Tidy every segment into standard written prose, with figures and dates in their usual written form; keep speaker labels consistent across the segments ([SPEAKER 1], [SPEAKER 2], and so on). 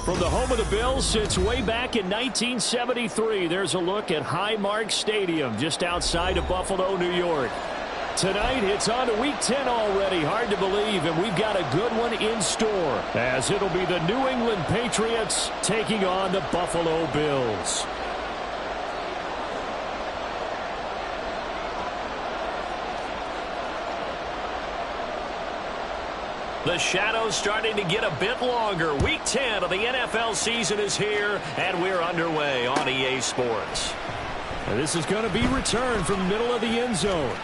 [SPEAKER 1] From the home of the Bills since way back in 1973, there's a look at Highmark Stadium just outside of Buffalo, New York. Tonight, it's on to Week 10 already. Hard to believe, and we've got a good one in store, as it'll be the New England Patriots taking on the Buffalo Bills. The shadow's starting to get a bit longer. Week 10 of the NFL season is here, and we're underway on EA Sports. And this is going to be returned from the middle of the end zone.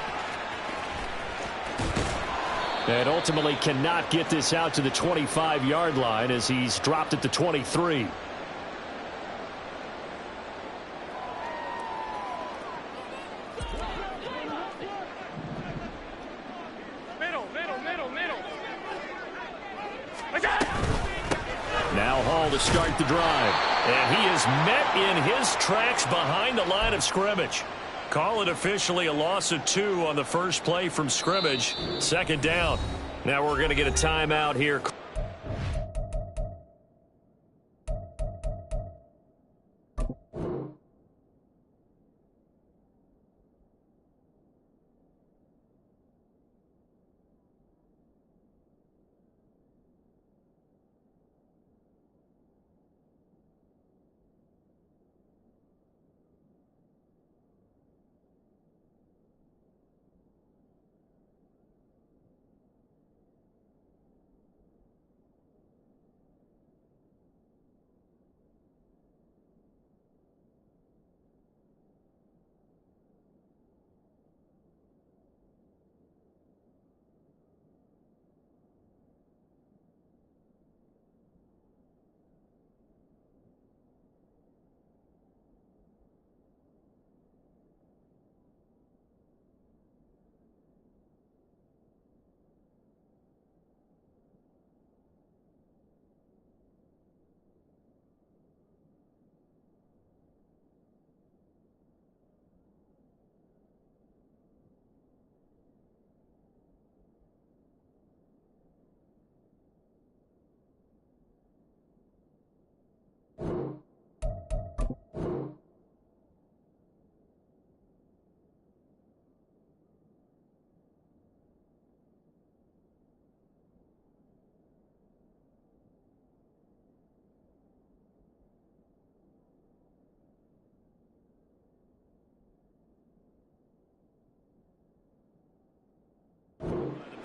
[SPEAKER 1] And ultimately cannot get this out to the 25-yard line as he's dropped at the 23. Now Hall to start the drive. And he is met in his tracks behind the line of scrimmage. Call it officially a loss of 2 on the first play from scrimmage. Second down. Now we're going to get a timeout here.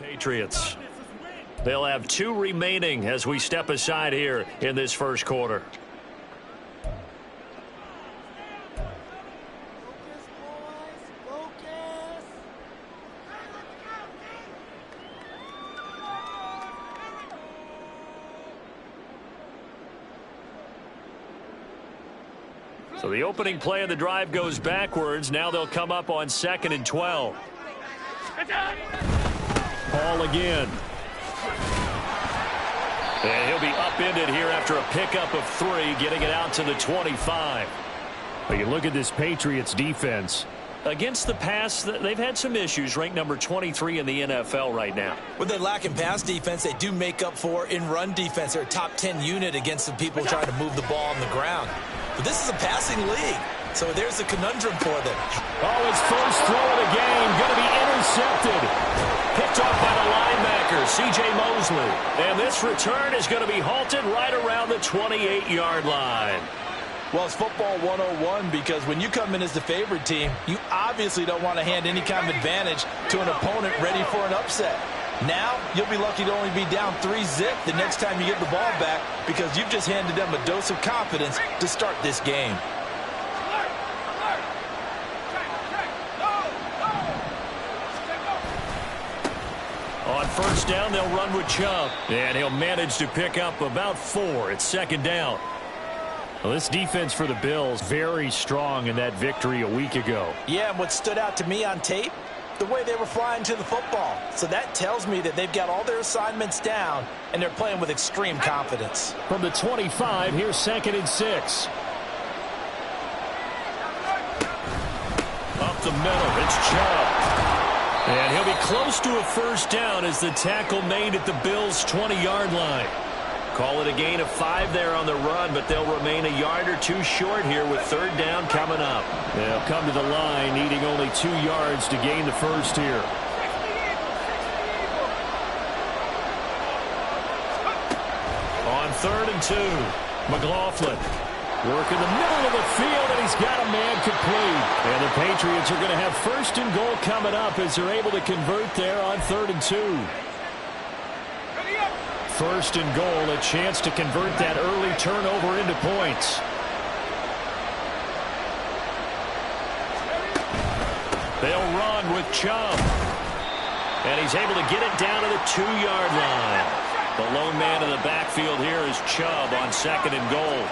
[SPEAKER 1] Patriots. They'll have 2 remaining as we step aside here in this first quarter. So the opening play of the drive goes backwards. Now they'll come up on 2nd and 12. Ball again. And he'll be upended here after a pickup of 3, getting it out to the 25. But you look at this Patriots defense. Against the pass, they've had some issues, ranked number 23 in the NFL right now.
[SPEAKER 2] When they lack in pass defense, they do make up for in run defense. They're a top 10 unit against the people trying to move the ball on the ground. But this is a passing league, so there's a conundrum for them.
[SPEAKER 1] Oh, his first throw of the game going to be intercepted. Picked off by the linebacker, C.J. Mosley. And this return is going to be halted right around the 28-yard line.
[SPEAKER 2] Well, it's football 101 because when you come in as the favorite team, you obviously don't want to hand any kind of advantage to an opponent ready for an upset. Now, you'll be lucky to only be down 3-zip the next time you get the ball back because you've just handed them a dose of confidence to start this game.
[SPEAKER 1] On first down, they'll run with Chubb, and he'll manage to pick up about 4 at second down. Well, this defense for the Bills, very strong in that victory a week ago.
[SPEAKER 2] Yeah, and what stood out to me on tape, the way they were flying to the football. So that tells me that they've got all their assignments down, and they're playing with extreme confidence.
[SPEAKER 1] From the 25, here's 2nd and 6. Up the middle, it's Chubb. And he'll be close to a first down as the tackle made at the Bills' 20-yard line. Call it a gain of 5 there on the run, but they'll remain a yard or 2 short here with 3rd down coming up. They'll come to the line needing only 2 yards to gain the first here. On 3rd and 2, McLaughlin working the middle of the field, and he's got a man complete. And the Patriots are going to have 1st and goal coming up as they're able to convert there on 3rd and 2. 1st and goal, a chance to convert that early turnover into points. They'll run with Chubb. And he's able to get it down to the 2-yard line. The lone man in the backfield here is Chubb on 2nd and goal.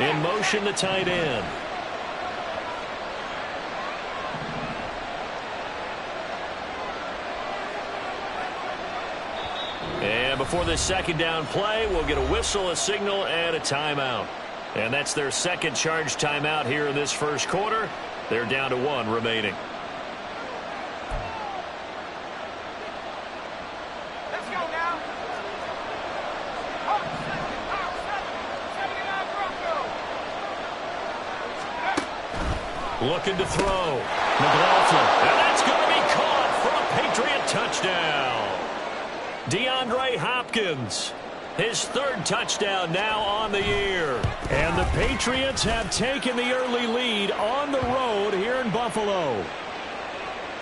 [SPEAKER 1] In motion, the tight end. And before this 2nd down play, we'll get a whistle, a signal, and a timeout. And that's their 2nd charge timeout here in this 1st quarter. They're down to 1 remaining.
[SPEAKER 3] Let's go now.
[SPEAKER 1] Looking to throw. McLaughlin. And that's going to be caught for a Patriot touchdown. DeAndre Hopkins, his 3rd touchdown now on the year. And the Patriots have taken the early lead on the road here in Buffalo.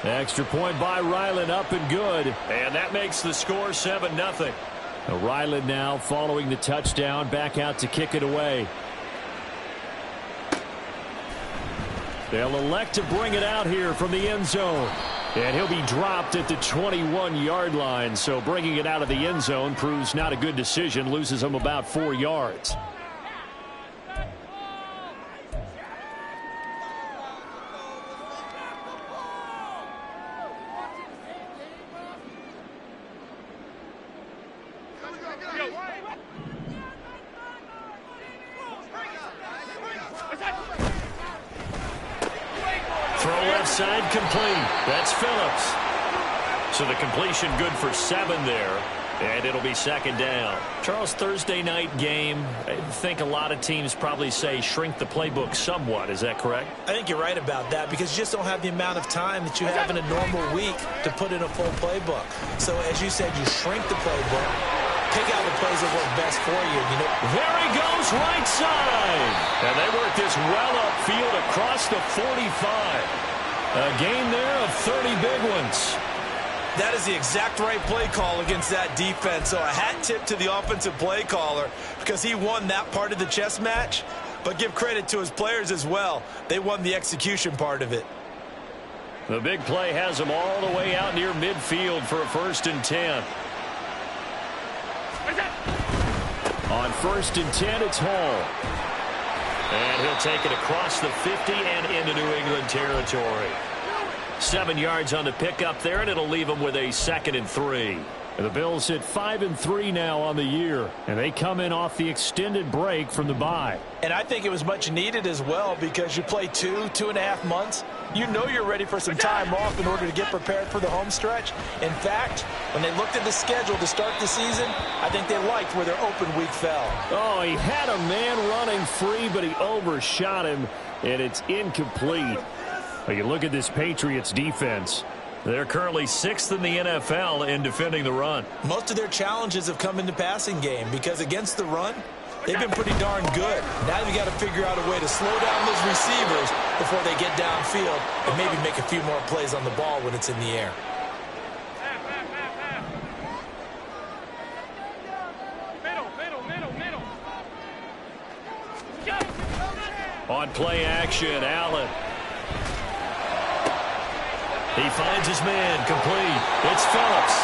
[SPEAKER 1] Extra point by Ryland, up and good. And that makes the score 7-0. Ryland now following the touchdown, back out to kick it away. They'll elect to bring it out here from the end zone. And he'll be dropped at the 21-yard line. So bringing it out of the end zone proves not a good decision. Loses him about 4 yards. Throw left side complete. That's Phillips. So the completion good for 7 there. And it'll be 2nd down. Charles, Thursday night game, I think a lot of teams probably say shrink the playbook somewhat. Is that correct?
[SPEAKER 2] I think you're right about that because you just don't have the amount of time that you have in a normal week to put in a full playbook. So as you said, you shrink the playbook, pick out the plays that work best for you.
[SPEAKER 1] There he goes, right side. And they work this well upfield across the 45. A gain there of 30 big ones.
[SPEAKER 2] That is the exact right play call against that defense. So a hat tip to the offensive play caller because he won that part of the chess match. But give credit to his players as well. They won the execution part of it.
[SPEAKER 1] The big play has him all the way out near midfield for a 1st and 10. On 1st and 10, it's Hall. And he'll take it across the 50 and into New England territory. 7 yards on the pickup there, and it'll leave them with a 2nd and 3. And the Bills hit 5-3 now on the year, and they come in off the extended break from the bye.
[SPEAKER 2] And I think it was much needed as well because you play 2.5 months. You know you're ready for some time off in order to get prepared for the home stretch. In fact, when they looked at the schedule to start the season, I think they liked where their open week fell.
[SPEAKER 1] Oh, he had a man running free, but he overshot him, and it's incomplete. Well, you look at this Patriots defense. They're currently 6th in the NFL in defending the run.
[SPEAKER 2] Most of their challenges have come in the passing game because against the run, they've been pretty darn good. Now they've got to figure out a way to slow down those receivers before they get downfield and maybe make a few more plays on the ball when it's in the air.
[SPEAKER 1] On play action, Allen. He finds his man complete. It's Phillips.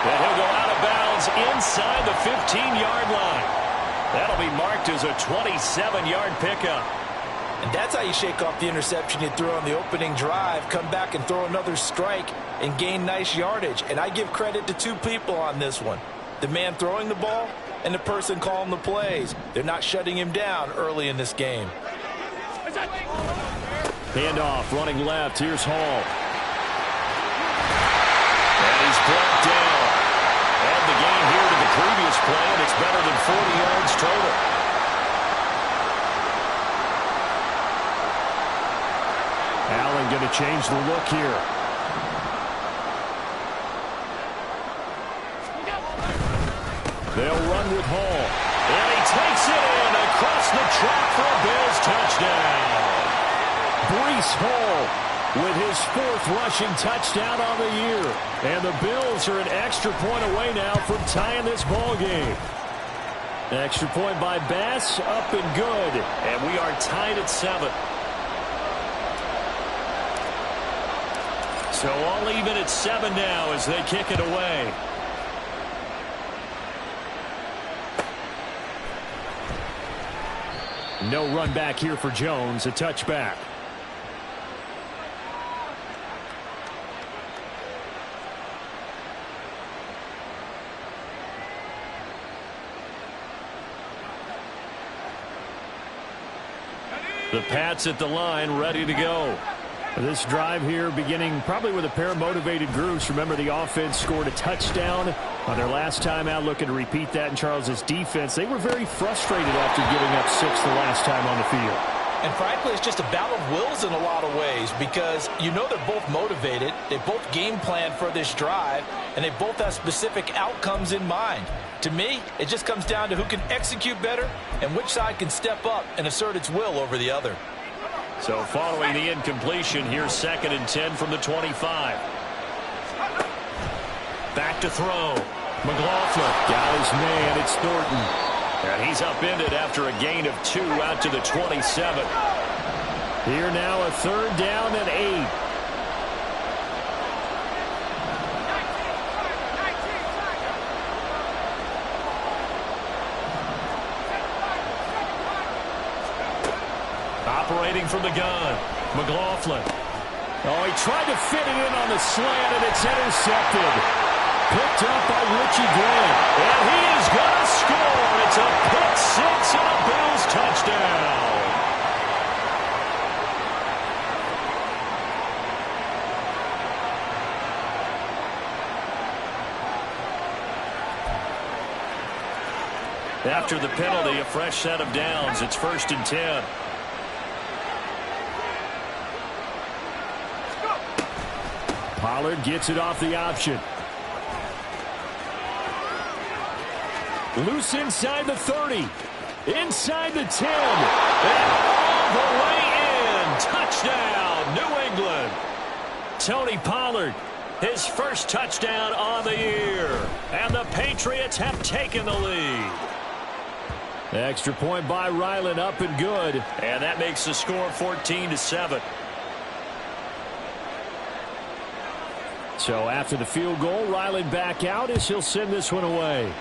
[SPEAKER 1] And he'll go out of bounds inside the 15-yard line. That'll be marked as a 27-yard pickup.
[SPEAKER 2] And that's how you shake off the interception you threw on the opening drive, come back and throw another strike and gain nice yardage. And I give credit to 2 people on this one. The man throwing the ball and the person calling the plays. They're not shutting him down early in this game.
[SPEAKER 1] Handoff, running left. Here's Hall. And he's brought down. And the gain here to the previous play, and it's better than 40 yards total. Allen going to change the look here. They'll run with Hall. And he takes it in across the track for a Bills touchdown. Breece Hall with his 4th rushing touchdown on the year. And the Bills are an extra point away now from tying this ball game. Extra point by Bass, up and good. And we are tied at 7. So all even at 7 now as they kick it away. No run back here for Jones, a touchback. The Pats at the line, ready to go. This drive here beginning probably with a pair of motivated groups. Remember, the offense scored a touchdown on their last time out, looking to repeat that in Charles's defense. They were very frustrated after giving up 6 the last time on the field.
[SPEAKER 2] And frankly, it's just a battle of wills in a lot of ways because you know they're both motivated. They both game plan for this drive, and they both have specific outcomes in mind. To me, it just comes down to who can execute better and which side can step up and assert its will over the other.
[SPEAKER 1] So following the incompletion, here's 2nd and 10 from the 25. Back to throw. McLaughlin got his man. It's Thornton. And he's upended after a gain of 2 out to the 27. Here now a 3rd down and 8. Operating from the gun, McLaughlin. Oh, he tried to fit it in on the slant, and it's intercepted. Picked up by Richie Grant. And he is going to score. It's a pick 6 and a Bills touchdown. After the penalty, a fresh set of downs. It's 1st and 10. Pollard gets it off the option. Loose inside the 30. Inside the 10. And all the way in. Touchdown, New England. Tony Pollard, his first touchdown on the year. And the Patriots have taken the lead. Extra point by Ryland, up and good. And that makes the score 14-7. So after the field goal, Ryland back out as he'll send this one away.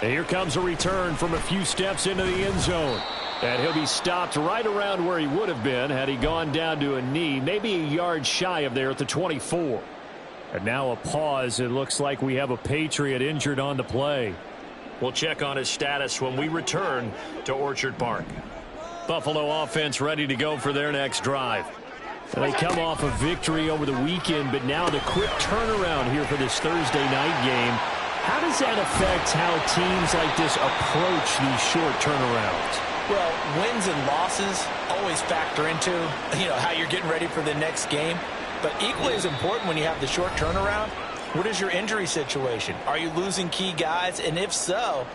[SPEAKER 1] And here comes a return from a few steps into the end zone. And he'll be stopped right around where he would have been had he gone down to a knee, maybe a yard shy of there at the 24. And now a pause. It looks like we have a Patriot injured on the play. We'll check on his status when we return to Orchard Park. Buffalo offense ready to go for their next drive. They come off a victory over the weekend, but now the quick turnaround here for this Thursday night game. How does that affect how teams like this approach these short turnarounds?
[SPEAKER 2] Well, wins and losses always factor into, how you're getting ready for the next game. But equally as important when you have the short turnaround, what is your injury situation? Are you losing key guys? And if so,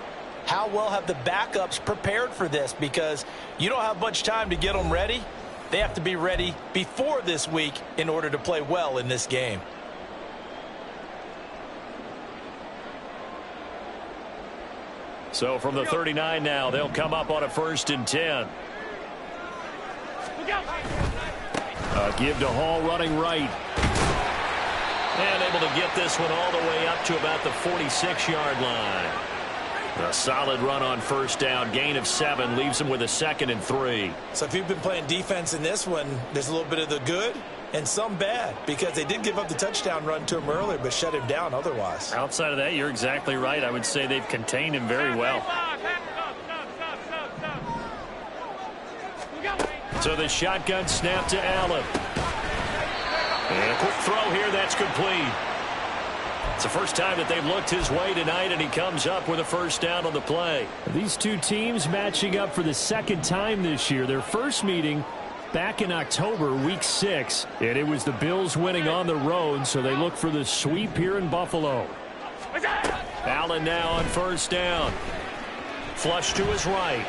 [SPEAKER 2] how well have the backups prepared for this? Because you don't have much time to get them ready. They have to be ready before this week in order to play well in this game.
[SPEAKER 1] So from the 39 now, they'll come up on a 1st and 10. Give to Hall running right. And able to get this one all the way up to about the 46-yard line. A solid run on 1st down. Gain of 7 leaves him with a 2nd and 3.
[SPEAKER 2] So if you've been playing defense in this one, there's a little bit of the good and some bad because they did give up the touchdown run to him earlier but shut him down otherwise.
[SPEAKER 1] Outside of that, you're exactly right. I would say they've contained him very well. So the shotgun snap to Allen. And a quick throw here, that's complete. It's the first time that they've looked his way tonight, and he comes up with a first down on the play. These two teams matching up for the second time this year. Their first meeting back in October, week 6, and it was the Bills winning on the road, so they look for the sweep here in Buffalo. Allen now on first down. Flush to his right.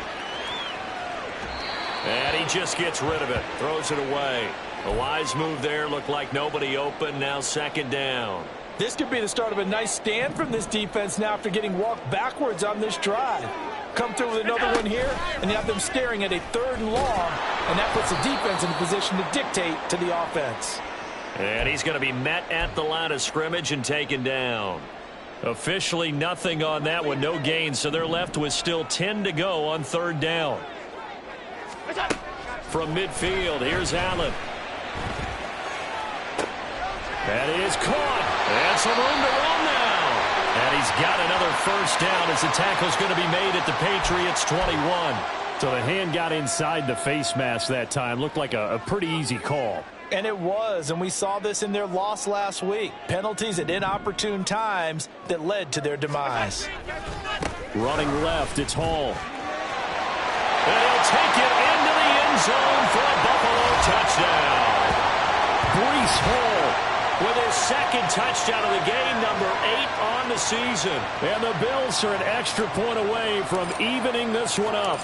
[SPEAKER 1] And he just gets rid of it. Throws it away. A wise move there. Looked like nobody open. Now second down.
[SPEAKER 2] This could be the start of a nice stand from this defense now after getting walked backwards on this drive. Come through with another one here, and you have them staring at a 3rd and long, and that puts the defense in a position to dictate to the offense.
[SPEAKER 1] And he's going to be met at the line of scrimmage and taken down. Officially nothing on that one, no gain, so they're left with still 10 to go on 3rd down. From midfield, here's Allen. That is caught. And some room to run now. And he's got another first down as the tackle's going to be made at the Patriots' 21. So the hand got inside the face mask that time. Looked like a pretty easy call.
[SPEAKER 2] And it was, and we saw this in their loss last week. Penalties at inopportune times that led to their demise.
[SPEAKER 1] Running left, it's Hall. And he'll take it into the end zone for a Buffalo touchdown. Breece Hall with his second touchdown of the game, number 8 on the season. And the Bills are an extra point away from evening this one up.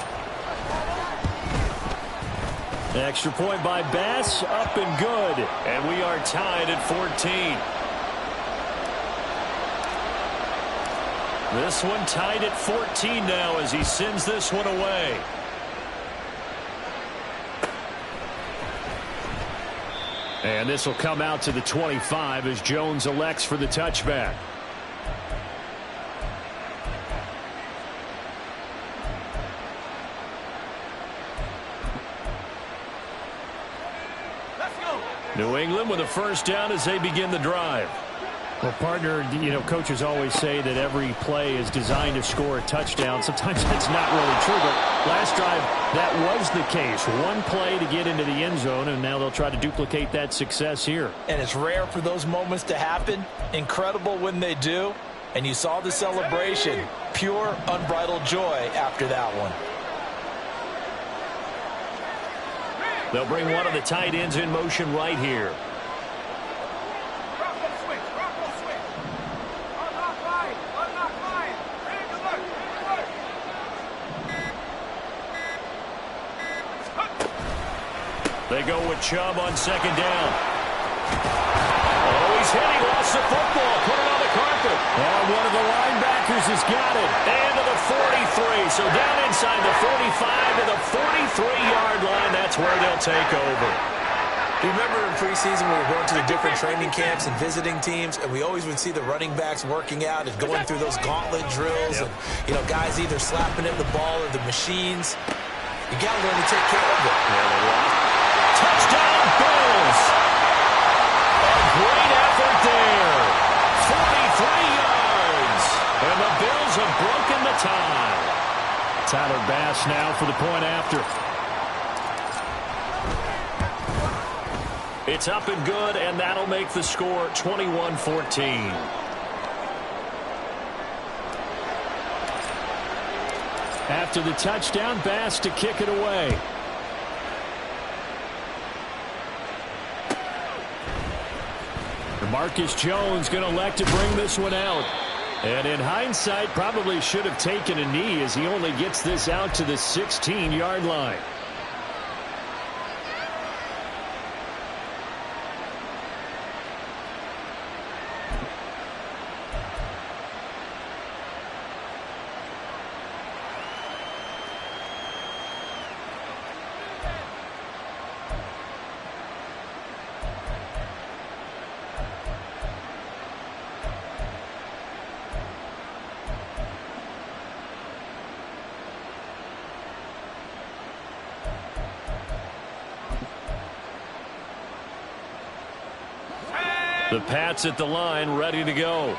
[SPEAKER 1] Extra point by Bass, up and good. And we are tied at 14. This one tied at 14 now as he sends this one away. And this will come out to the 25 as Jones elects for the touchback. New England with a first down as they begin the drive. Well, partner, coaches always say that every play is designed to score a touchdown. Sometimes that's not really true, but last drive, that was the case. One play to get into the end zone, and now they'll try to duplicate that success here.
[SPEAKER 2] And it's rare for those moments to happen. Incredible when they do. And you saw the celebration. Pure, unbridled joy after that one.
[SPEAKER 1] They'll bring one of the tight ends in motion right here. They go with Chubb on second down. Oh, he's hit. He lost the football. Put it on the carpet. And one of the linebackers has got it. And to the 43. So down inside the 45 to the 43-yard line. That's where they'll take over.
[SPEAKER 3] You remember in preseason we were going to the different training camps and visiting teams, and we always would see the running backs working out and going through those gauntlet drills.
[SPEAKER 1] Yep.
[SPEAKER 3] And, guys either slapping in the ball or the machines. You got to learn to take care of it.
[SPEAKER 1] Touchdown, Bills. A great effort there. 43 yards. And the Bills have broken the tie. Tyler Bass now for the point after. It's up and good, and that'll make the score 21-14. After the touchdown, Bass to kick it away. Marcus Jones going to elect to bring this one out. And in hindsight, probably should have taken a knee as he only gets this out to the 16-yard line. The Pats at the line, ready to go.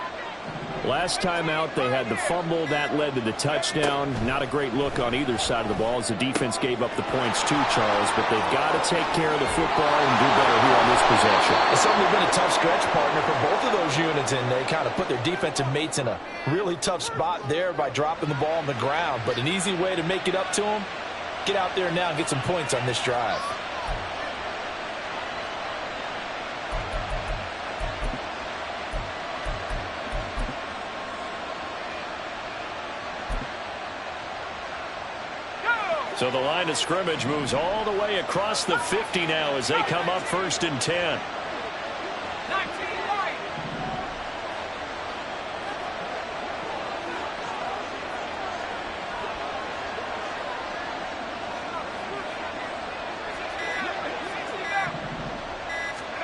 [SPEAKER 1] Last time out, they had the fumble. That led to the touchdown. Not a great look on either side of the ball as the defense gave up the points too, Charles. But they've got to take care of the football and do better here on this possession.
[SPEAKER 2] It's certainly been a tough stretch, partner, for both of those units, and they kind of put their defensive mates in a really tough spot there by dropping the ball on the ground. But an easy way to make it up to them, get out there now and get some points on this drive.
[SPEAKER 1] So the line of scrimmage moves all the way across the 50 now as they come up 1st and 10.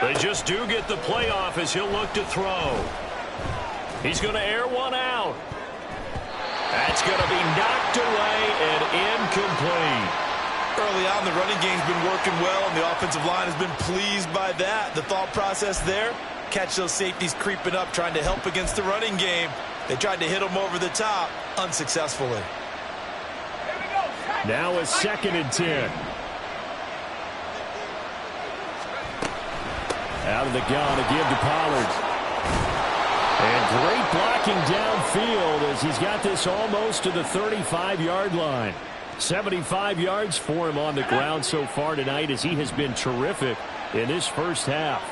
[SPEAKER 1] They just do get the playoff as he'll look to throw. He's going to air one out. That's going to be knocked away and incomplete.
[SPEAKER 2] Early on, the running game's been working well, and the offensive line has been pleased by that. The thought process there, catch those safeties creeping up, trying to help against the running game. They tried to hit them over the top, unsuccessfully.
[SPEAKER 1] Now a 2nd and 10. Out of the gun, a give to Pollard. And great blocking downfield as he's got this almost to the 35-yard line. 75 yards for him on the ground so far tonight as he has been terrific in this first half.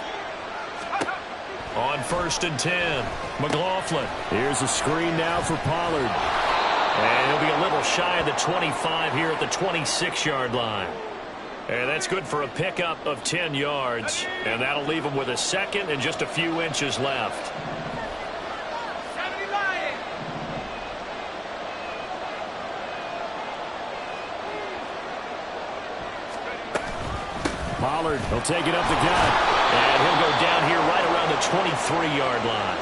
[SPEAKER 1] On 1st and 10, McLaughlin. Here's a screen now for Pollard. And he'll be a little shy of the 25 here at the 26-yard line. And that's good for a pickup of 10 yards. And that'll leave him with a 2nd and just a few inches left. Pollard, he'll take it up the gut. And he'll go down here right around the 23-yard line.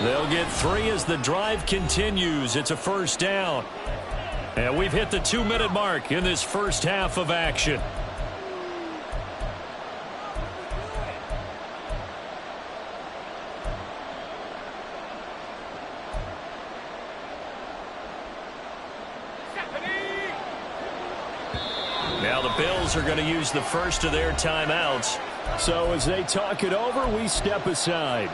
[SPEAKER 1] They'll get 3 as the drive continues. It's a 1st down. And we've hit the 2-minute mark in this first half of action. Now the Bills are going to use the first of their timeouts. So as they talk it over, we step aside.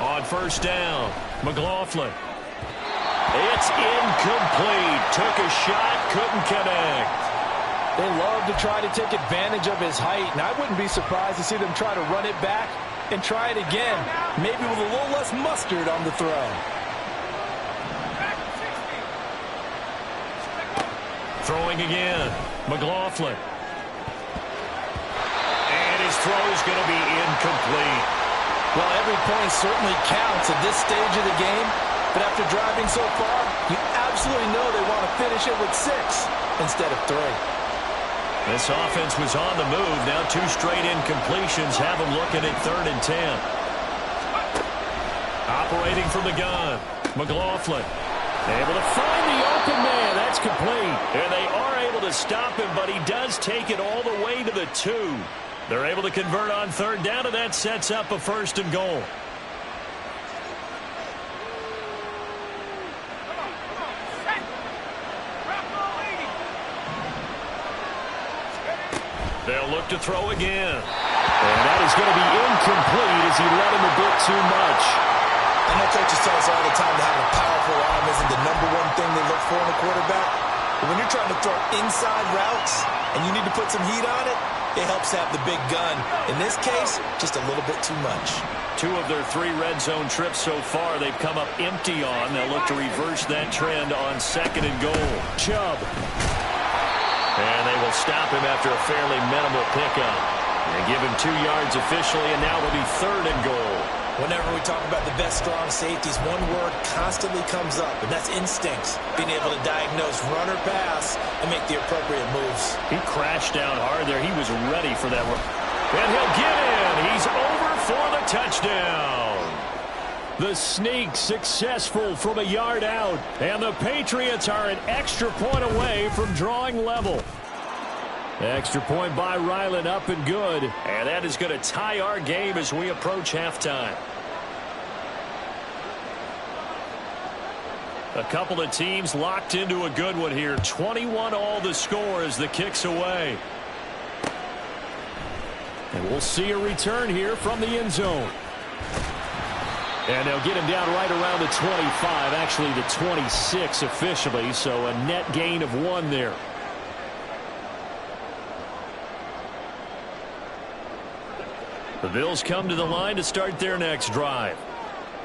[SPEAKER 1] On 1st down, McLaughlin. It's incomplete. Took a shot, couldn't connect.
[SPEAKER 2] They love to try to take advantage of his height, and I wouldn't be surprised to see them try to run it back and try it again, maybe with a little less mustard on the throw.
[SPEAKER 1] Throwing again, McLaughlin. And his throw's going to be incomplete.
[SPEAKER 2] Well, every point certainly counts at this stage of the game, but after driving so far, you absolutely know they want to finish it with 6 instead of 3.
[SPEAKER 1] This offense was on the move. Now 2 straight incompletions have them looking at 3rd and 10. Operating from the gun, McLaughlin. Able to find the open man. That's complete. And they are able to stop him, but he does take it all the way to the 2. They're able to convert on 3rd down, and that sets up a 1st and goal. They'll look to throw again. And that is going to be incomplete as he led him a bit too much.
[SPEAKER 3] I know coaches tell us all the time that having a powerful arm isn't the #1 thing they look for in a quarterback. But when you're trying to throw inside routes and you need to put some heat on it, it helps have the big gun. In this case, just a little bit too much.
[SPEAKER 1] 2 of their 3 red zone trips so far, they've come up empty on. They'll look to reverse that trend on 2nd and goal. Chubb. And they will stop him after a fairly minimal pickup. They give him 2 yards officially, and now it'll be 3rd and goal.
[SPEAKER 3] Whenever we talk about the best strong safeties, one word constantly comes up, and that's instincts. Being able to diagnose run or pass and make the appropriate moves.
[SPEAKER 1] He crashed down hard there. He was ready for that run. And he'll get in. He's over for the touchdown. The sneak successful from a yard out. And the Patriots are an extra point away from drawing level. Extra point by Ryland, up and good. And that is going to tie our game as we approach halftime. A couple of teams locked into a good one here. 21 all the score as the kick's away. And we'll see a return here from the end zone. And they'll get him down right around the 25, actually the 26 officially, so a net gain of 1 there. The Bills come to the line to start their next drive.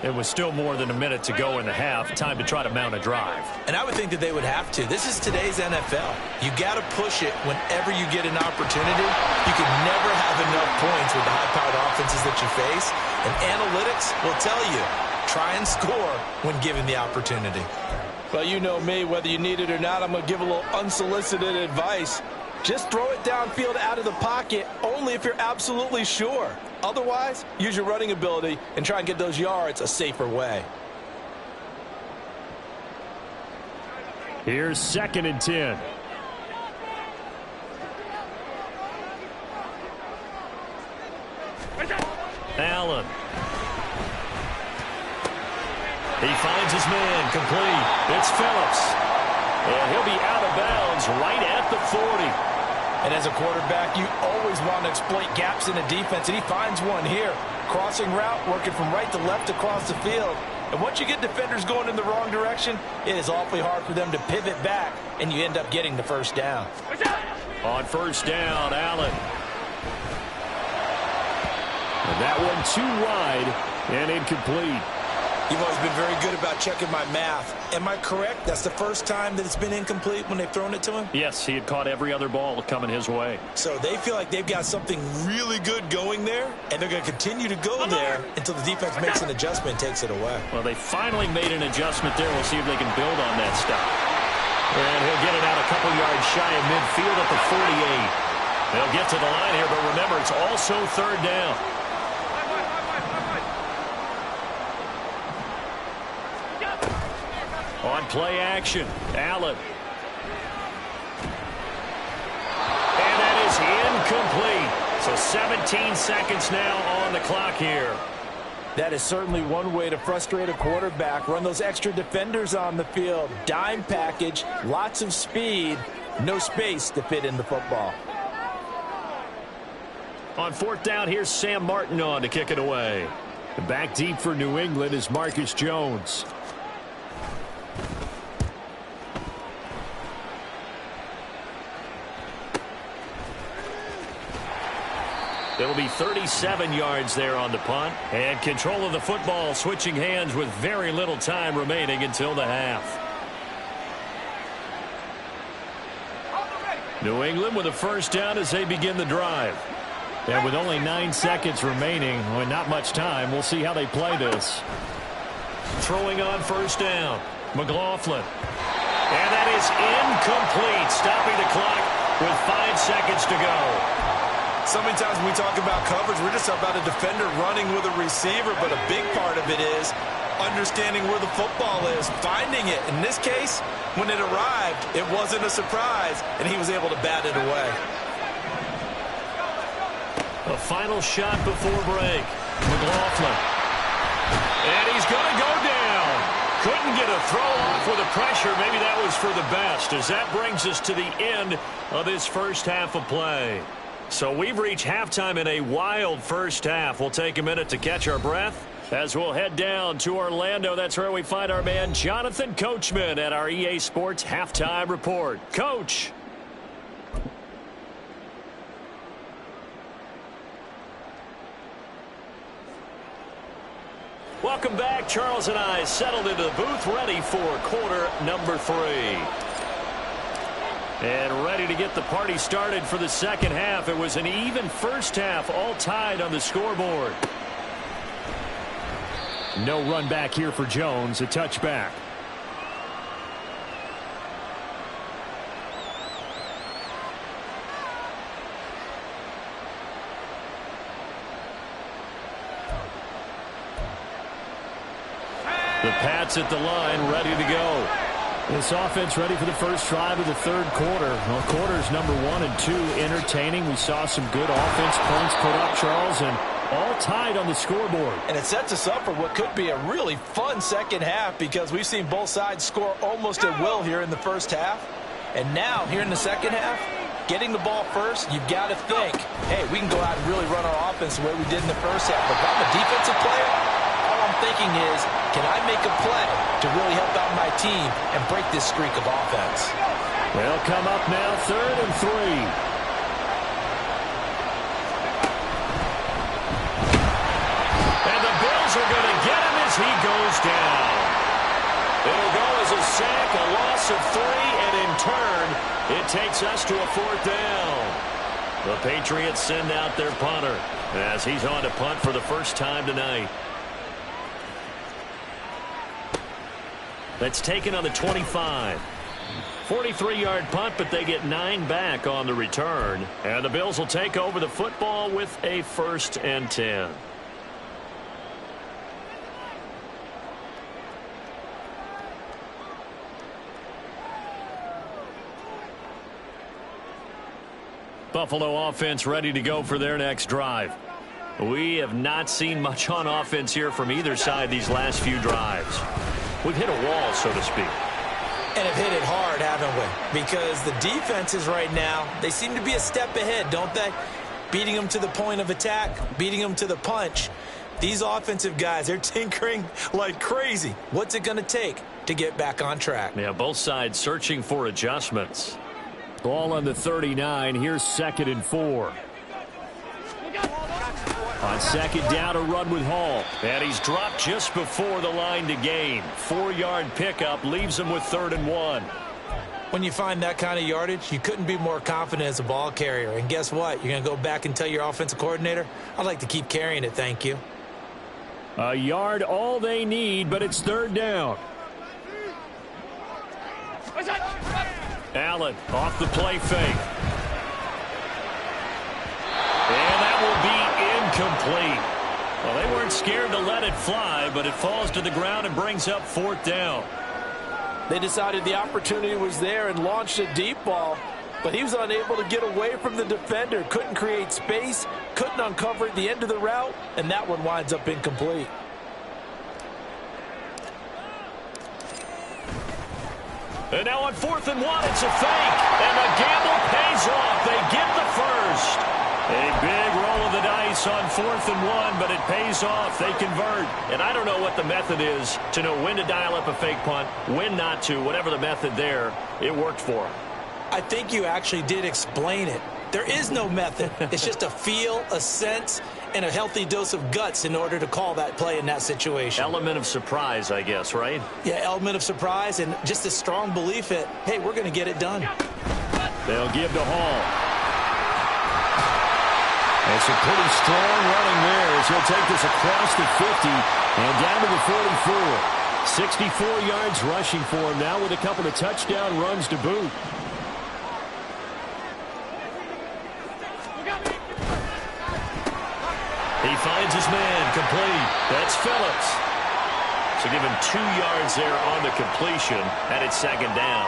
[SPEAKER 1] It was still more than a minute to go in the half. Time to try to mount a drive.
[SPEAKER 2] And I would think that they would have to. This is today's NFL. You got to push it whenever you get an opportunity. You can never have enough points with the high-powered offenses that you face. And analytics will tell you, try and score when given the opportunity.
[SPEAKER 3] Well, you know me, whether you need it or not, I'm going to give a little unsolicited advice. Just throw it downfield out of the pocket only if you're absolutely sure. Otherwise, use your running ability and try and get those yards a safer way.
[SPEAKER 1] Here's 2nd and 10. Allen. He finds his man, complete. It's Phillips. And he'll be out of bounds right at the 40.
[SPEAKER 2] And as a quarterback, you always want to exploit gaps in the defense, and he finds one here. Crossing route, working from right to left across the field. And once you get defenders going in the wrong direction, it is awfully hard for them to pivot back, and you end up getting the first down.
[SPEAKER 1] On first down, Allen. And that one too wide and incomplete.
[SPEAKER 3] You've always been very good about checking my math. Am I correct? That's the first time that it's been incomplete when they've thrown it to him?
[SPEAKER 1] Yes, he had caught every other ball coming his way.
[SPEAKER 3] So they feel like they've got something really good going there, and they're going to continue to go there until the defense makes an adjustment and takes it away.
[SPEAKER 1] Well, they finally made an adjustment there. We'll see if they can build on that stop. And he'll get it out a couple yards shy of midfield at the 48. They'll get to the line here, but remember, it's also 3rd down. On play action, Allen. And that is incomplete. So 17 seconds now on the clock here.
[SPEAKER 2] That is certainly one way to frustrate a quarterback. Run those extra defenders on the field. Dime package, lots of speed, no space to fit in the football.
[SPEAKER 1] On 4th down, here's Sam Martin on to kick it away. Back deep for New England is Marcus Jones. It'll be 37 yards there on the punt. And control of the football, switching hands with very little time remaining until the half. New England with a first down as they begin the drive. And with only 9 seconds remaining, with not much time, we'll see how they play this. Throwing on first down, McLaughlin. And that is incomplete, stopping the clock with 5 seconds to go.
[SPEAKER 3] So many times when we talk about coverage, we're just about a defender running with a receiver, but a big part of it is understanding where the football is, finding it. In this case, when it arrived, it wasn't a surprise, and he was able to bat it away.
[SPEAKER 1] A final shot before break. McLaughlin. And he's going to go down. Couldn't get a throw off with the pressure. Maybe that was for the best, as that brings us to the end of this first half of play. So we've reached halftime in a wild first half. We'll take a minute to catch our breath as we'll head down to Orlando. That's where we find our man Jonathan Coachman at our EA Sports Halftime Report. Coach. Welcome back. Charles and I settled into the booth, ready for quarter number 3. And ready to get the party started for the second half. It was an even first half, all tied on the scoreboard. No run back here for Jones, a touchback. The Pats at the line, ready to go. This offense ready for the first drive of the third quarter. Well, quarters number 1 and 2 entertaining. We saw some good offense points put up, Charles, and all tied on the scoreboard.
[SPEAKER 2] And it sets us up for what could be a really fun second half because we've seen both sides score almost at will here in the first half. And now, here in the second half, getting the ball first, you've got to think, hey, we can go out and really run our offense the way we did in the first half. But if I'm a defensive player, all I'm thinking is, can I make a play to really help out my team and break this streak of offense?
[SPEAKER 1] They'll come up now, 3rd and 3. And the Bills are going to get him as he goes down. It'll go as a sack, a loss of 3, and in turn, it takes us to a 4th down. The Patriots send out their punter as he's on to punt for the first time tonight. That's taken on the 25. 43-yard punt, but they get 9 back on the return. And the Bills will take over the football with a 1st and 10. Buffalo offense ready to go for their next drive. We have not seen much on offense here from either side these last few drives. We've hit a wall, so to speak.
[SPEAKER 2] And have hit it hard, haven't we? Because the defenses right now, they seem to be a step ahead, don't they? Beating them to the point of attack, beating them to the punch. These offensive guys, they're tinkering like crazy. What's it going to take to get back on track?
[SPEAKER 1] Yeah, both sides searching for adjustments. Ball on the 39. Here's 2nd and 4. On 2nd down, a run with Hall. And he's dropped just before the line to gain. 4-yard pickup leaves him with 3rd and 1.
[SPEAKER 2] When you find that kind of yardage, you couldn't be more confident as a ball carrier. And guess what? You're going to go back and tell your offensive coordinator, I'd like to keep carrying it, thank you.
[SPEAKER 1] A yard all they need, but it's 3rd down. Allen off the play fake. And that will be incomplete. Well, they weren't scared to let it fly, but it falls to the ground and brings up 4th down.
[SPEAKER 2] They decided the opportunity was there and launched a deep ball, but he was unable to get away from the defender. Couldn't create space, couldn't uncover the end of the route, and that one winds up incomplete.
[SPEAKER 1] And now on 4th and 1, it's a fake. And the gamble pays off. They get the first. A big roll of the dice on 4th and 1, but it pays off. They convert. And I don't know what the method is to know when to dial up a fake punt, when not to. Whatever the method there, it worked for them.
[SPEAKER 2] I think you actually did explain it. There is no method. It's just a feel, a sense, and a healthy dose of guts in order to call that play in that situation.
[SPEAKER 1] Element of surprise, I guess, right?
[SPEAKER 2] Yeah, element of surprise and just a strong belief that, hey, we're going to get it done.
[SPEAKER 1] They'll give to Hall. It's a pretty strong running there as he'll take this across the 50 and down to the 44. 64 yards rushing for him now with a couple of touchdown runs to boot. He finds his man, complete. That's Phillips. So give him 2 yards there on the completion, and it's 2nd down.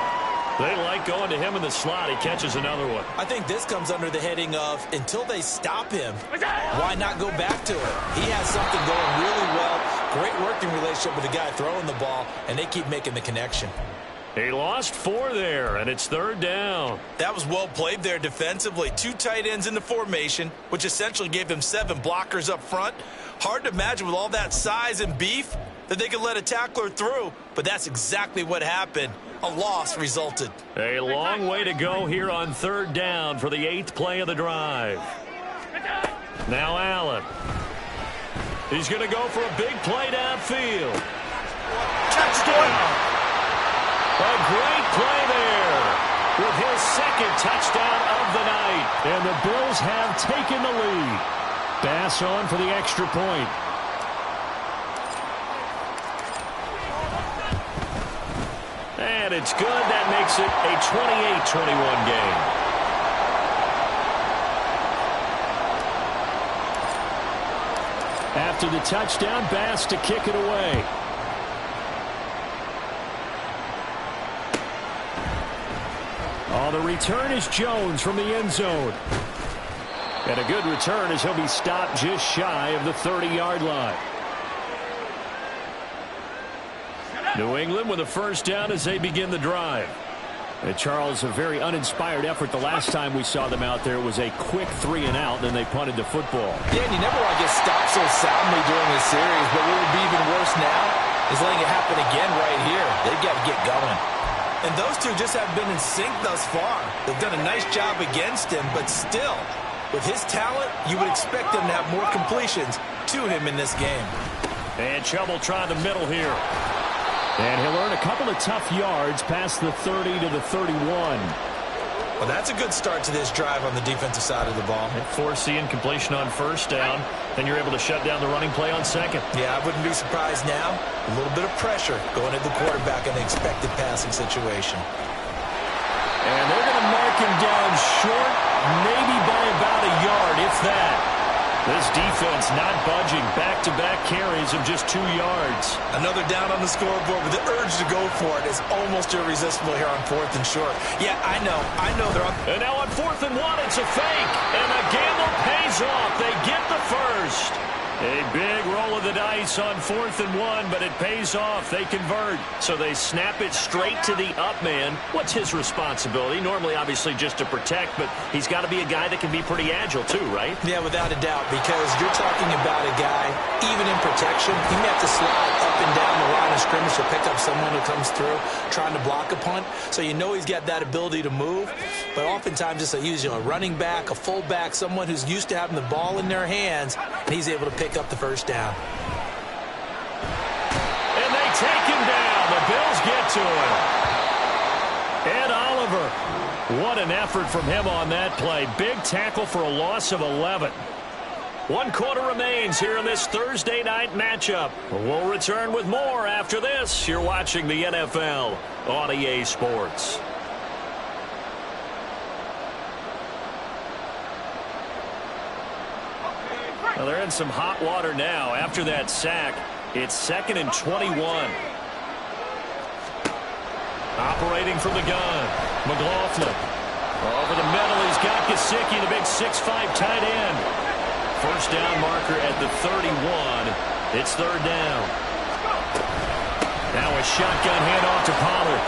[SPEAKER 1] They like going to him in the slot. He catches another one.
[SPEAKER 2] I think this comes under the heading of, until they stop him, why not go back to it? He has something going really well. Great working relationship with the guy throwing the ball, and they keep making the connection.
[SPEAKER 1] He lost 4 there, and it's 3rd down.
[SPEAKER 2] That was well played there defensively. 2 tight ends in the formation, which essentially gave them 7 blockers up front. Hard to imagine with all that size and beef that they could let a tackler through, but that's exactly what happened. A loss resulted.
[SPEAKER 1] A long way to go here on 3rd down for the 8th play of the drive. Now Allen. He's going to go for a big play downfield. Touchdown! A great play there with his 2nd touchdown of the night. And the Bills have taken the lead. Bass on for the extra point. And it's good. That makes it a 28-21 game. After the touchdown, Bass to kick it away. Now the return is Jones from the end zone. And a good return as he'll be stopped just shy of the 30-yard line. New England with a first down as they begin the drive. And Charles, a very uninspired effort. The last time we saw them out there was a quick 3-and-out, then they punted the football.
[SPEAKER 2] Yeah, and you never want to get stopped so soundly during this series, but what would be even worse now is letting it happen again right here. They've got to get going.
[SPEAKER 3] And those two just haven't been in sync thus far. They've done a nice job against him, but still, with his talent, you would expect them to have more completions to him in this game.
[SPEAKER 1] And Chubb try the middle here. And he'll earn a couple of tough yards past the 30 to the 31.
[SPEAKER 3] Well, that's a good start to this drive on the defensive side of the ball.
[SPEAKER 1] Force the incompletion on first down. Then you're able to shut down the running play on second.
[SPEAKER 3] Yeah, I wouldn't be surprised now. A little bit of pressure going at the quarterback in the expected passing situation.
[SPEAKER 1] And they're going to mark him down short, maybe by about a yard, if that. This defense not budging. Back-to-back carries of just 2 yards.
[SPEAKER 3] Another down on the scoreboard, but the urge to go for it is almost irresistible here on 4th and short. Yeah, I know they're on.
[SPEAKER 1] And now on 4th and 1, it's a fake. And the gamble pays off. They get the first. A big roll of the dice on 4th and 1, but it pays off. They convert. So they snap it straight to the up man. What's his responsibility? Normally, obviously, just to protect, but he's got to be a guy that can be pretty agile too, right?
[SPEAKER 3] Yeah, without a doubt, because you're talking about a guy, even in protection, he may have to slide up and down the line of scrimmage to pick up someone who comes through trying to block a punt. So you know he's got that ability to move, but oftentimes it's a running back, a fullback, someone who's used to having the ball in their hands, and he's able to pick up the first down.
[SPEAKER 1] And they take him down. The Bills get to him. Ed Oliver. What an effort from him on that play. Big tackle for a loss of 11. 1 quarter remains here in this Thursday night matchup. We'll return with more after this. You're watching the NFL on EA Sports. Well, they're in some hot water now. After that sack, it's 2nd and 21. Operating from the gun, McLaughlin. Over the middle, he's got Gesicki, the big 6'5" tight end. First down marker at the 31. It's 3rd down. Now a shotgun handoff to Pollard.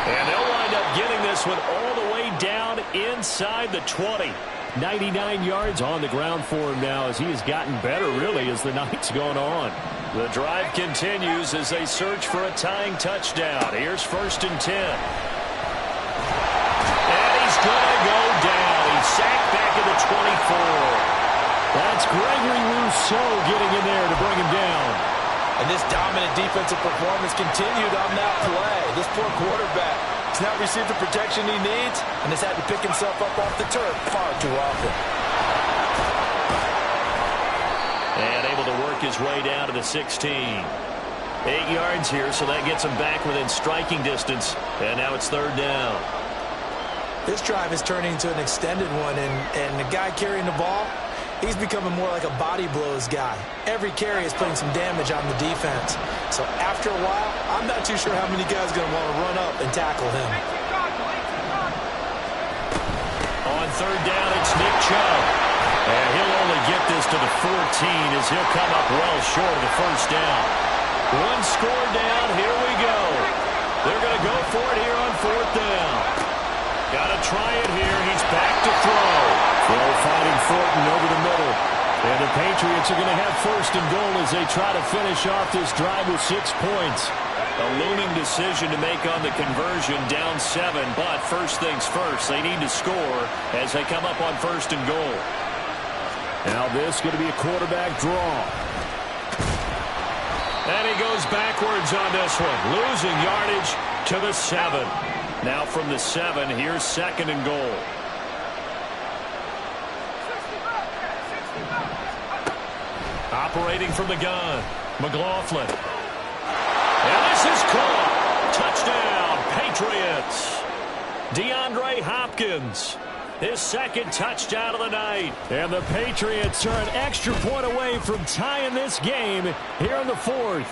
[SPEAKER 1] And they'll wind up getting this one all the way down inside the 20. 99 yards on the ground for him now as he has gotten better, really, as the night's gone on. The drive continues as they search for a tying touchdown. Here's 1st and 10. And he's going to go down. He's sacked back at the 24. That's Gregory Rousseau getting in there to bring him down.
[SPEAKER 3] And this dominant defensive performance continued on that play. This poor quarterback has not received the protection he needs and has had to pick himself up off the turf far too often.
[SPEAKER 1] And able to work his way down to the 16. 8 yards here, so that gets him back within striking distance. And now it's 3rd down.
[SPEAKER 3] This drive is turning into an extended one, and the guy carrying the ball, he's becoming more like a body blows guy. Every carry is putting some damage on the defense. So after a while, I'm not too sure how many guys are going to want to run up and tackle him.
[SPEAKER 1] On 3rd down, it's Nick Chubb. And he'll only get this to the 14 as he'll come up well short of the first down. 1 score down, here we go. They're going to go for it here on 4th down. Got to try it here. He's back to throw. Throw finding Thornton over the middle. And the Patriots are going to have 1st and goal as they try to finish off this drive with 6 points. A looming decision to make on the conversion, down 7. But first things first, they need to score as they come up on 1st and goal. Now this is going to be a quarterback draw. And he goes backwards on this one. Losing yardage to the 7. Now from the 7, here's 2nd and goal. Operating from the gun, McLaughlin. And this is caught. Touchdown, Patriots. DeAndre Hopkins. His 2nd touchdown of the night. And the Patriots are an extra point away from tying this game here in the 4th.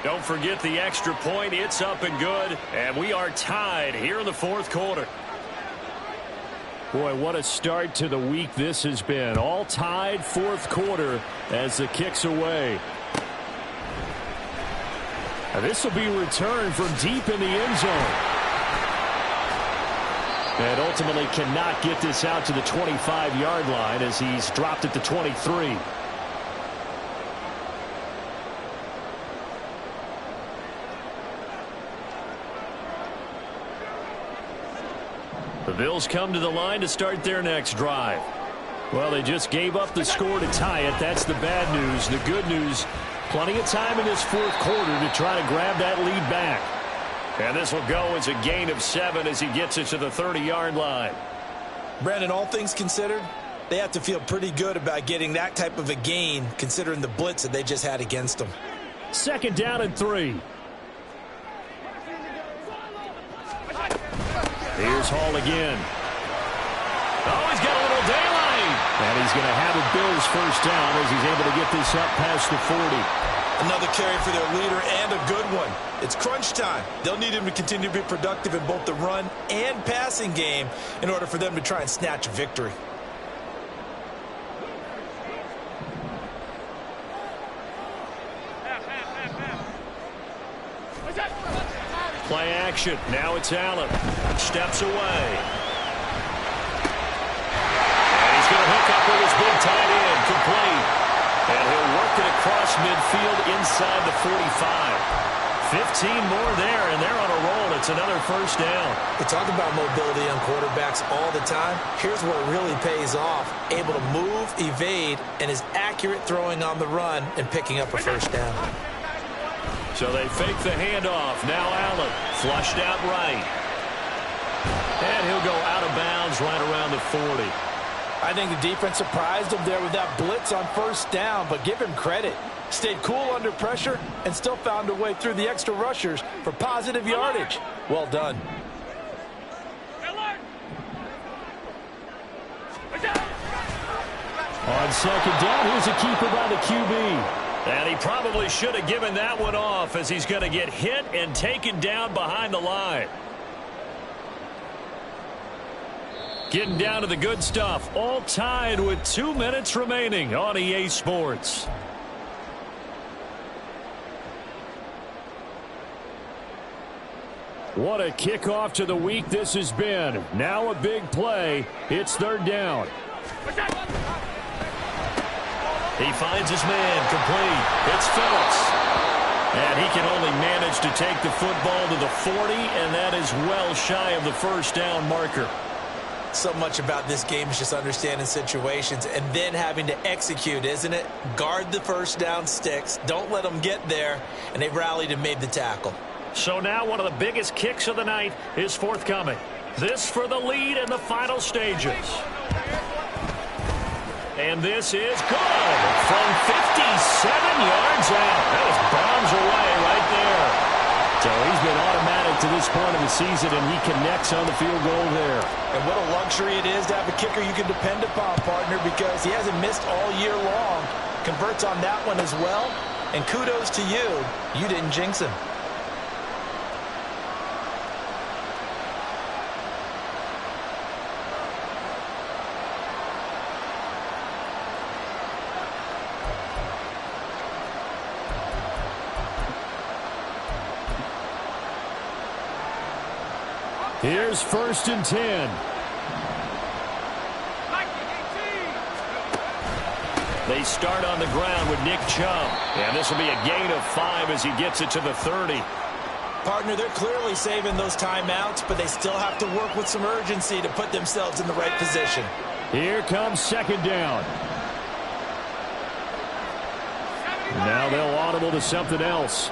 [SPEAKER 1] Don't forget the extra point. It's up and good. And we are tied here in the fourth quarter. Boy, what a start to the week this has been. All tied fourth quarter as the kick's away. Now this will be returned from deep in the end zone. And ultimately cannot get this out to the 25-yard line as he's dropped at the 23. The Bills come to the line to start their next drive. Well, they just gave up the score to tie it. That's the bad news. The good news, plenty of time in this fourth quarter to try to grab that lead back. And this will go as a gain of 7 as he gets it to the 30-yard line.
[SPEAKER 3] Brandon, all things considered, they have to feel pretty good about getting that type of a gain considering the blitz that they just had against them.
[SPEAKER 1] 2nd down and 3. Here's Hall again. Oh, he's got a little daylight. And he's going to have a Bills first down as he's able to get this up past the 40.
[SPEAKER 3] Another carry for their leader and a good one. It's crunch time. They'll need him to continue to be productive in both the run and passing game in order for them to try and snatch a victory.
[SPEAKER 1] Play action. Now it's Allen. Steps away. And he's going to hook up with his big tight end. Complete. And he'll work it across midfield inside the 45. 15 more there, and they're on a roll. It's another first down.
[SPEAKER 3] We talk about mobility on quarterbacks all the time. Here's where it really pays off. Able to move, evade, and is accurate throwing on the run and picking up a first down.
[SPEAKER 1] So they fake the handoff. Now Allen flushed out right. And he'll go out of bounds right around the 40.
[SPEAKER 2] I think the defense surprised him there with that blitz on first down, but give him credit. Stayed cool under pressure and still found a way through the extra rushers for positive yardage. Well done.
[SPEAKER 1] On 2nd down, here's a keeper by the QB. And he probably should have given that one off as he's going to get hit and taken down behind the line. Getting down to the good stuff. All tied with 2 minutes remaining on EA Sports. What a kickoff to the week this has been. Now a big play. It's 3rd down. He finds his man complete. It's Phillips. And he can only manage to take the football to the 40, and that is well shy of the first down marker.
[SPEAKER 3] So much about this game is just understanding situations and then having to execute, isn't it? Guard the first down sticks. Don't let them get there. And they rallied and made the tackle.
[SPEAKER 1] So now one of the biggest kicks of the night is forthcoming. This for the lead in the final stages. And this is good from 57 yards out. That was bombs away right there. So he's been automatic to this point of the season, and he connects on the field goal there.
[SPEAKER 3] And what a luxury it is to have a kicker you can depend upon, partner, because he hasn't missed all year long. Converts on that one as well. And kudos to you. You didn't jinx him.
[SPEAKER 1] Here's 1st and 10. They start on the ground with Nick Chubb. And this will be a gain of 5 as he gets it to the 30.
[SPEAKER 3] Partner, they're clearly saving those timeouts, but they still have to work with some urgency to put themselves in the right position.
[SPEAKER 1] Here comes 2nd down. Now they'll audible to something else.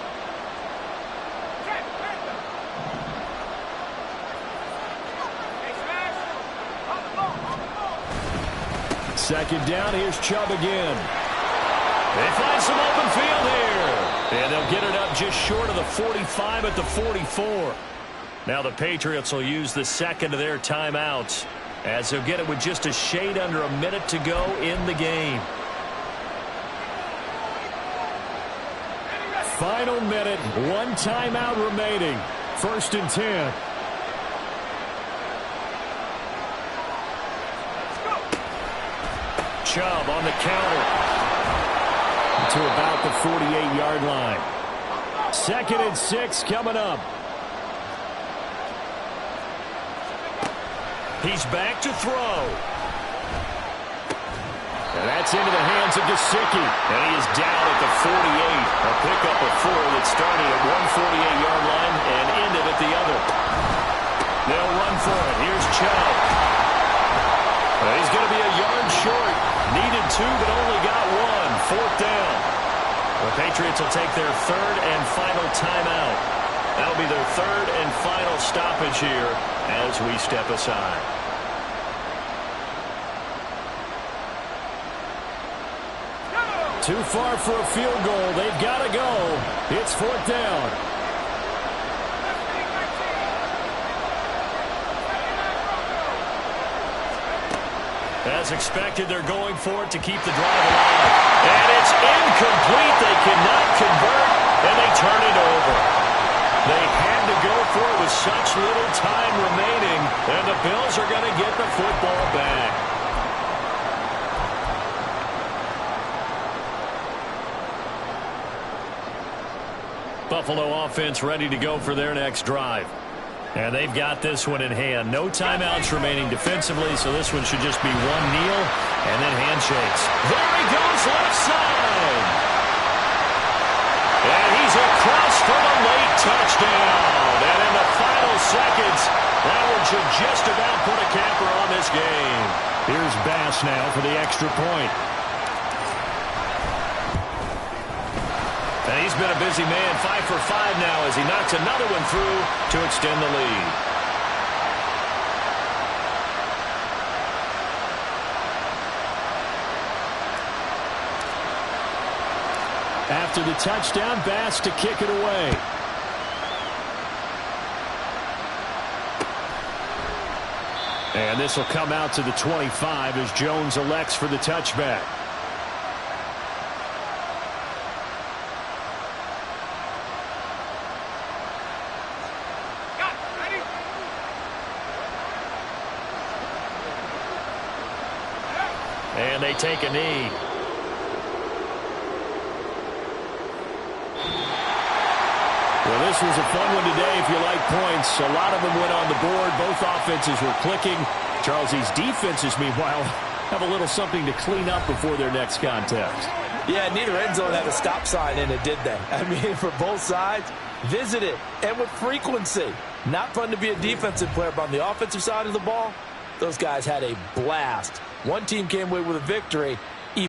[SPEAKER 1] Second down, here's Chubb again. They find some open field here. And they'll get it up just short of the 45 at the 44. Now the Patriots will use the second of their timeouts as they'll get it with just a shade under a minute to go in the game. Final minute, one timeout remaining. 1st and 10. Chubb on the counter to about the 48-yard line. 2nd and 6 coming up. He's back to throw. And that's into the hands of Gesicki. And he is down at the 48. A pickup of 4 that started at one 48-yard line and ended at the other. They'll run for it. Here's Chubb. He's going to be a yard short. Needed 2, but only got 1. 4th down. The Patriots will take their 3rd and final timeout. That'll be their 3rd and final stoppage here as we step aside. Too far for a field goal. They've got to go. It's 4th down. As expected, they're going for it to keep the drive alive. And it's incomplete. They cannot convert, and they turn it over. They had to go for it with such little time remaining, and the Bills are going to get the football back. Buffalo offense ready to go for their next drive. And they've got this one in hand. No timeouts remaining defensively, so this one should just be one kneel and then handshakes. There he goes left side. And he's across for the late touchdown. And in the final seconds, that one should just about put a capper on this game. Here's Bass now for the extra point. And he's been a busy man, 5 for 5 now as he knocks another one through to extend the lead. After the touchdown, Bass to kick it away. And this will come out to the 25 as Jones elects for the touchback. And they take a knee. Well, this was a fun one today if you like points. A lot of them went on the board. Both offenses were clicking. Charles, these defenses, meanwhile, have a little something to clean up before their next contest.
[SPEAKER 2] Yeah, neither end zone had a stop sign in it, did they? I mean, for both sides, visit it, and with frequency. Not fun to be a defensive player, but on the offensive side of the ball, those guys had a blast. One team came away with a victory,